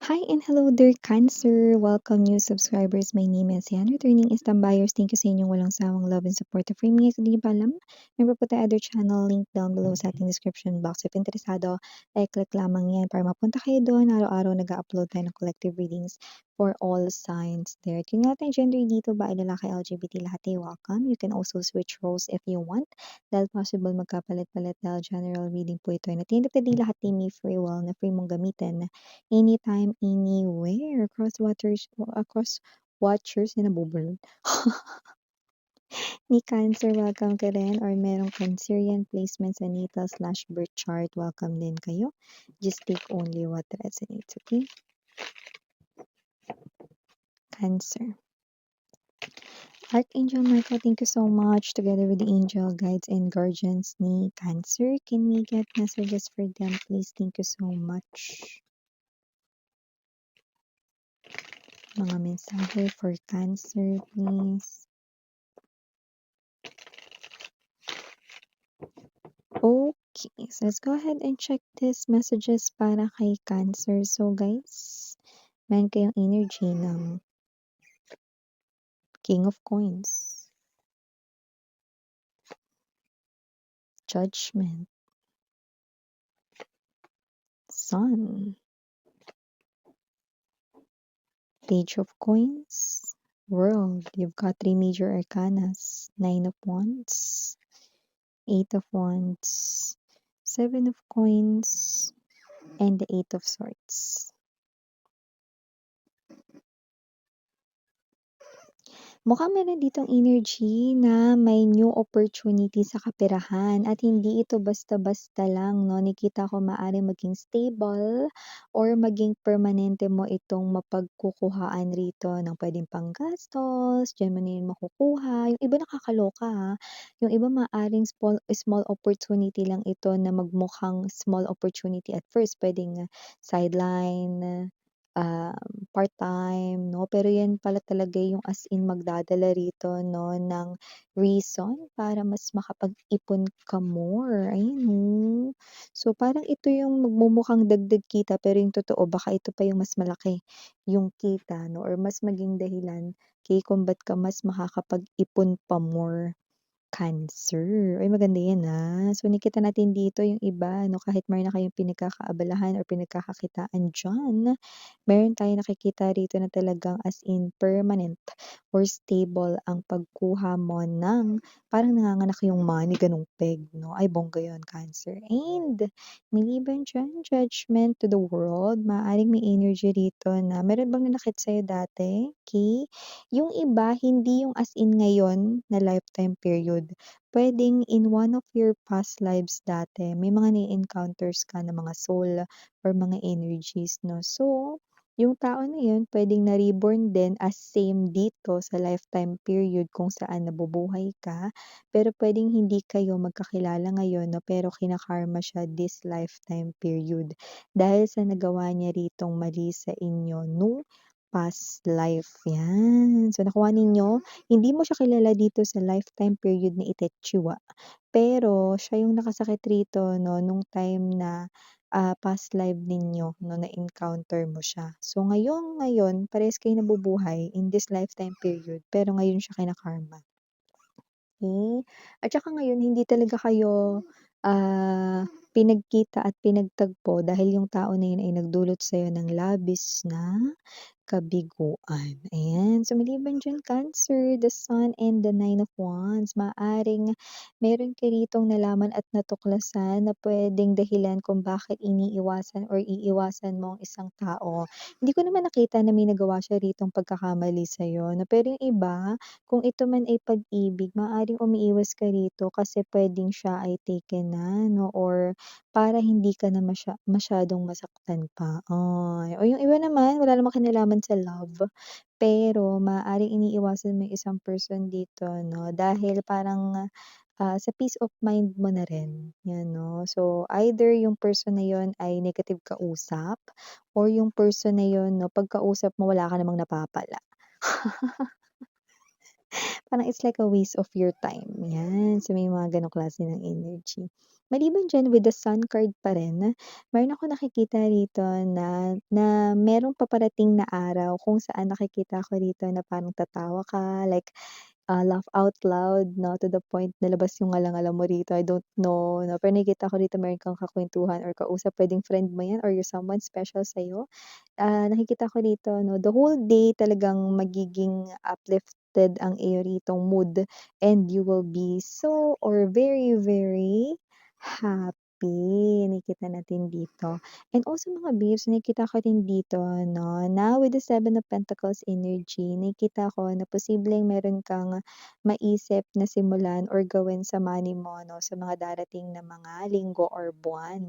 Hi and hello dear Cancer! Welcome new subscribers. My name is Yan. Returning Istam buyers, thank you sa inyong walang sawang love and support. For me, kung di pa alam, member po tayo other channel, link down below sa ating description box. If interesado, click lamang yan para mapunta kayo doon. Araw-araw nag-upload tayo ng collective readings for all signs there. Kung natin gender dito, bae, lalaki, LGBT, lahat ay welcome. You can also switch roles if you want. Dahil possible magkapalit-palit dahil general reading po ito. And at the end of the day, lahat ay may free will na free mong gamitin anytime, anywhere, across watchers na nabubulol. Ni Cancer, welcome ka rin, or merong Cancerian placement sa natal/birth chart, welcome din kayo. Just take only what resonates, okay? Cancer. Archangel Michael, thank you so much. Together with the angel guides and guardians ni Cancer, can we get messages for them, please? Thank you so much. Mga mensahe for Cancer, please. Okay, so let's go ahead and check these messages para kay Cancer. So guys, meron kayong energy ng King of Coins, Judgment, Sun, Page of Coins, World. You've got 3 major arcanas, 9 of Wands, 8 of Wands, 7 of Coins, and the 8 of Swords. Mukhang meron ditong energy na may new opportunity sa kaperahan at hindi ito basta-basta lang 'no, nakita ko maaaring maging stable or maging permanente mo itong mapagkukuhaan rito ng puwedeng panggastos, diyan mo na 'yun makukuha. Yung iba nakakaloka, yung iba maaaring small opportunity lang ito na magmukhang small opportunity at first, puwedeng sideline, part-time 'no, pero 'yan pala talaga yung as in magdadala rito 'no ng reason para mas makapag-ipon ka more, ayun oh. So, parang ito yung magmumukhang dagdag kita pero yung totoo baka ito pa yung mas malaki yung kita 'no or mas maging dahilan kung ba't ka mas makakapag-ipon pa more. Cancer. Uy, maganda 'yan, So, nakita natin dito yung iba 'no, kahit meron na kayong pinagkakaabalahan or pinagkakakitaan diyan, meron tayong nakikita rito na talagang as in permanent or stable ang pagkuha mo ng parang nanganganak yung money, gano'ng peg 'no. Ay, bongga 'yun, Cancer. And maliban diyan, Judgment to the world, maaaring may energy rito na meron bang nanakit sa'yo dati, okey? Yung iba hindi yung as in ngayon na lifetime period, puwedeng in one of your past lives dati may mga na-e-encounters ka na mga soul or mga energies 'no. So, yung tao na yun puwedeng na-reborn din as same dito sa lifetime period kung saan nabubuhay ka, pero puwedeng hindi kayo magkakilala ngayon 'no, pero kina-karma siya this lifetime period dahil sa nagawa niya ritong mali sa inyo nung past life, 'yan. So, nakuha ninyo, hindi mo siya kilala dito sa lifetime period ni Itetchua, pero siya yung nakasakit rito 'no, nung time na, past life ninyo 'no, na-encounter mo siya. So, ngayon parehas kayong nabubuhay in this lifetime period, pero ngayon siya kina-karma. Okey. At saka ngayon hindi talaga kayo, pinagkita at pinagtagpo dahil yung tao na yun ay nagdulot sa'yo ng labis na kabiguan, ayan. So, maliban diyan Cancer, the Sun and the Nine of Wands, maaaring meron ka ritong nalaman at natuklasan na puwedeng dahilan kung bakit iniiwasan or iiwasan mo ang isang tao. Hindi ko naman nakita na may nagawa siya ritong pagkakamali sa'yo 'no, pero yung iba, kung ito man ay pag-ibig, maaaring umiiwas ka rito kasi puwedeng siya ay taken na 'no or para hindi ka na masyadong masaktan pa, ay. O yung iba naman wala namang kinalaman sa love, pero maaaring iniiwasan mo yung isang person dito 'no, dahil parang, sa peace of mind mo na rin, 'yan 'no. So, either yung person na yun ay negative kausap or yung person na yun 'no, pagkausap mo wala ka namang napapala. Parang it's like a waste of your time, 'yan. So, may mga gano'ng klase ng energy. Maliban diyan with the sun card pa rin, meron akong nakikita rito na merong paparating na araw kung saan nakikita ko rito na parang tatawa ka, like, laugh out loud 'no, to the point na labas yung ngala-ngala mo rito, I don't know 'no, pero nakikita ko rito meron kang kakwentuhan or kausap, puwedeng friend mo 'yan or you're someone special sa'yo. Nakikita ko dito 'no, the whole day talagang magiging uplifted ang iyong ritong mood and you will be so or very, very happy, nakikita natin dito. And also mga babes, nakikita ko rin dito 'no, na with the Seven of Pentacles energy, nakikita ko na posibleng meron kang maisip na simulan or gawin sa money mo 'no, sa mga darating na mga linggo or buwan.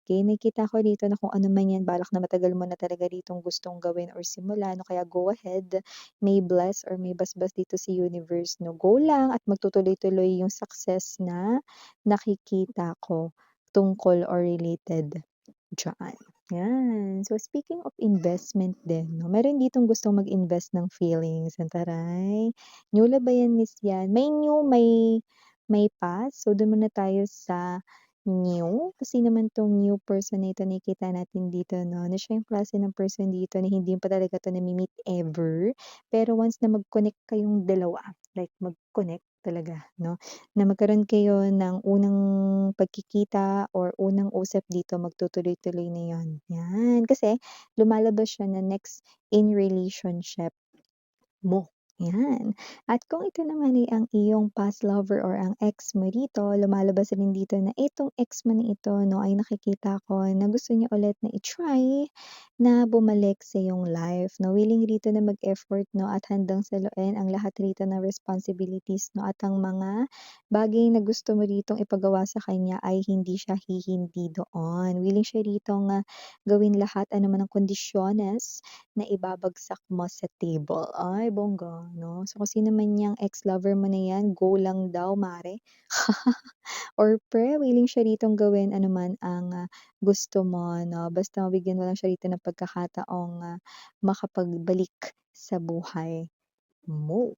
Okay, nakikita ko dito na kung ano man 'yan, balak na matagal mo na talaga ditong gustong gawin or simulan o kaya go ahead, may bless or may basbas dito si universe 'no. Go lang at magtutuloy-tuloy yung success na nakikita ko tungkol or related diyan. 'Yan. So, speaking of investment din 'no, meron ditong gustong mag-invest ng feelings, ang taray. New love ba 'yan, miss 'yan? May past. So, dun muna tayo sa new. Kasi naman 'tong new person na ito nakikita natin dito 'no, na siya yung klase ng person dito na hindi pa talaga 'to nami-meet ever. Pero once na mag-connect kayong dalawa, like mag-connect talaga 'no, na magkaroon kayo ng unang pagkikita or unang usap dito, magtutuloy-tuloy na 'yon, 'yan. Kasi lumalabas siya na next in relationship mo, 'yan. At kung ito naman ay ang iyong past lover or ang ex mo dito, lumalabas rin dito na itong ex mo na ito 'no, ay nakikita ko na gusto niya ulit na i-try na bumalik sa iyong life 'no. Willing rito na mag-effort 'no at handang saluin ang lahat rito ng responsibilities 'no at ang mga bagay na gusto mo ritong ipagawa sa kanya ay hindi siya hihindi doon. Willing siya ritong, gawin lahat, ano man ang kondisyones na ibabagsak mo sa table. Ay bongga 'no. So, kung sino man 'yang ex-lover mo na 'yan, go lang daw mare or pre, willing siya ritong gawin ano man ang, gusto mo 'no, basta mabigyan mo lang siya rito ng pagkakataong, makapagbalik sa buhay mo.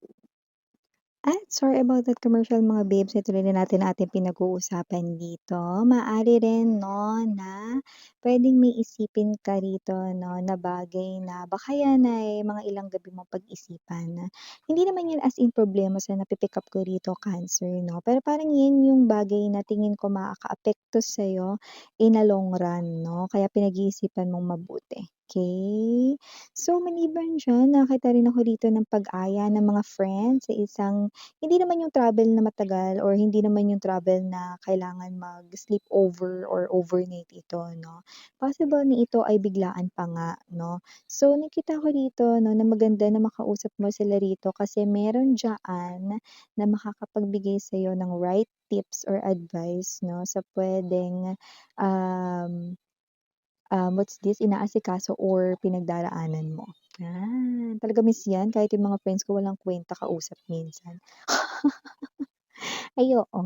At sorry about that commercial mga babes, ituloy na natin ang ating pinag-uusapan dito. Maaari rin 'no, na puwedeng may isipin ka rito 'no, na bagay na baka yan ay mga ilang gabi mong pag-isipan. Hindi naman yan as in problema sa napi-pick up ko rito, Cancer 'no, pero parang yan yung bagay na tingin ko makakaapekto sa'yo in a long run 'no, kaya pinag-iisipan mong mabuti, okey? So, maliban diyan nakakita rin ako dito ng pag-aya ng mga friends sa isang hindi naman yung travel na matagal or hindi naman yung travel na kailangan mag-sleep over or overnight ito 'no. Possible na ito ay biglaan pa nga 'no. So, nakita ko dito 'no na maganda na makausap mo sila rito kasi meron diyaan na makakapagbigay sa'yo ng right tips or advice 'no sa puwedeng, um, what's this, inaasikaso or pinagdaraanan mo. Yan, talaga miss yan kahit yung mga friends ko walang kwenta kausap minsan. Ay, oo.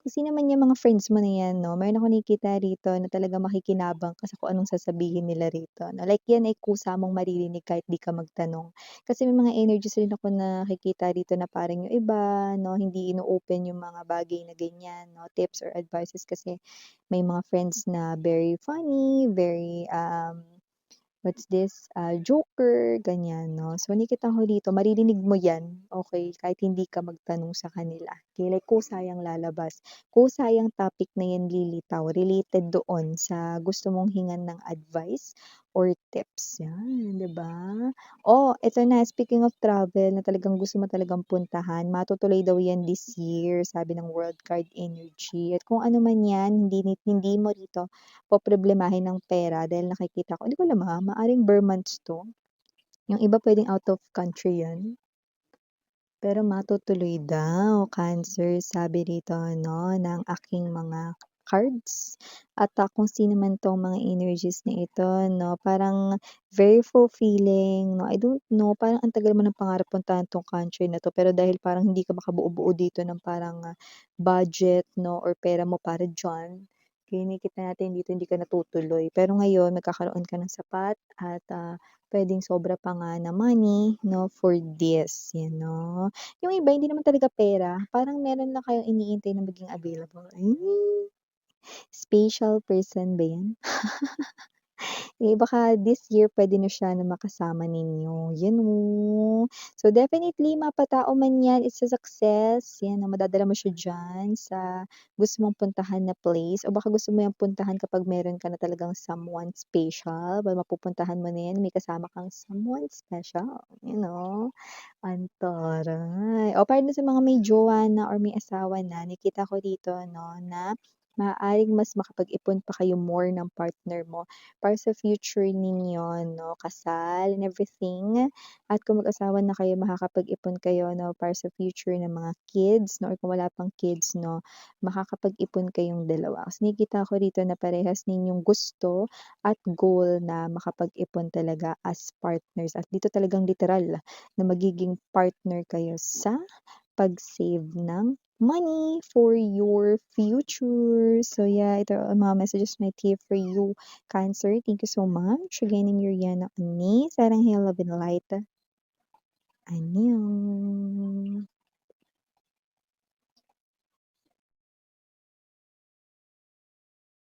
Kasi naman yung mga friends mo na 'yan 'no, meron akong nakikita rito na talagang makikinabang ka sa kung anong sasabihin nila rito 'no, like 'yan ay kusa mong maririnig kahit 'di ka magtanong. Kasi may mga energies rin ako nakikita rito na parang yung iba 'no, hindi ino-open yung mga bagay na ganyan 'no, tips or advices kasi may mga friends na very funny, very, what's this, joker, ganyan 'no. So, nakikita ko dito maririnig mo 'yan, okey, kahit hindi ka magtanong sa kanila. Okey, like kusayang lalabas, kusayang topic na 'yan lilitaw related doon sa gusto mong hingan ng advice or tips, 'yan, 'di ba? Oh, eto na, speaking of travel na talagang gusto mo talagang puntahan, matutuloy daw 'yan this year, sabi ng World Card Energy at kung ano man 'yan, hindi mo rito poproblemahin ng pera dahil nakikita ko hindi ko alam, maaaring bare months 'to, yung iba puwedeng out of country 'yan. Pero matutuloy daw, Cancer, sabi rito 'no, ng aking mga cards. At, kung sino man 'tong mga energies na ito 'no, parang very fulfilling 'no, I don't know, parang ang tagal mo ng pangarap puntahan 'tong country na 'to, pero dahil parang hindi ka makabuo-buo dito ng parang, budget 'no or pera mo para diyan, kaya nakikita natin dito hindi ka natutuloy. Pero ngayon magkakaroon ka ng sapat at, puwedeng sobra pa nga na money 'no, for this, you know. Yung iba hindi naman talaga pera, parang meron lang kayong iniintay na maging available. Special person ba 'yan? Eh, baka this year puwede na siya na makasama ninyo, yun oh. So, definitely mapatao man 'yan, it's a success, 'yan na madadala mo siya diyan sa gusto mong puntahan na place o baka gusto mo 'yang puntahan kapag meron ka na talagang someone special, mapupuntahan mo na 'yan, may kasama kang someone special, you know? Ang taray. O para dun sa mga may jowa na or may asawa na, nakita ko dito 'no, na maaaring mas makapag-ipon pa kayo more ng partner mo para sa future ninyo 'no, kasal and everything. At kung mag-asawa na kayo, makakapag-ipon kayo 'no, para sa future ng mga kids 'no, or kung wala pang kids 'no, makakapag-ipon kayong dalawa. Kasi nakikita ko dito na parehas ninyong gusto at goal na makapag-ipon talaga as partners at dito talagang literal na magiging partner kayo sa pag-save ng money for your future. So yeah, ito ang mga messages may tip for you, Cancer. Thank you so much. Again, I'm Yuriana Ani. Sarang Hail, Love and Light. Annyeong.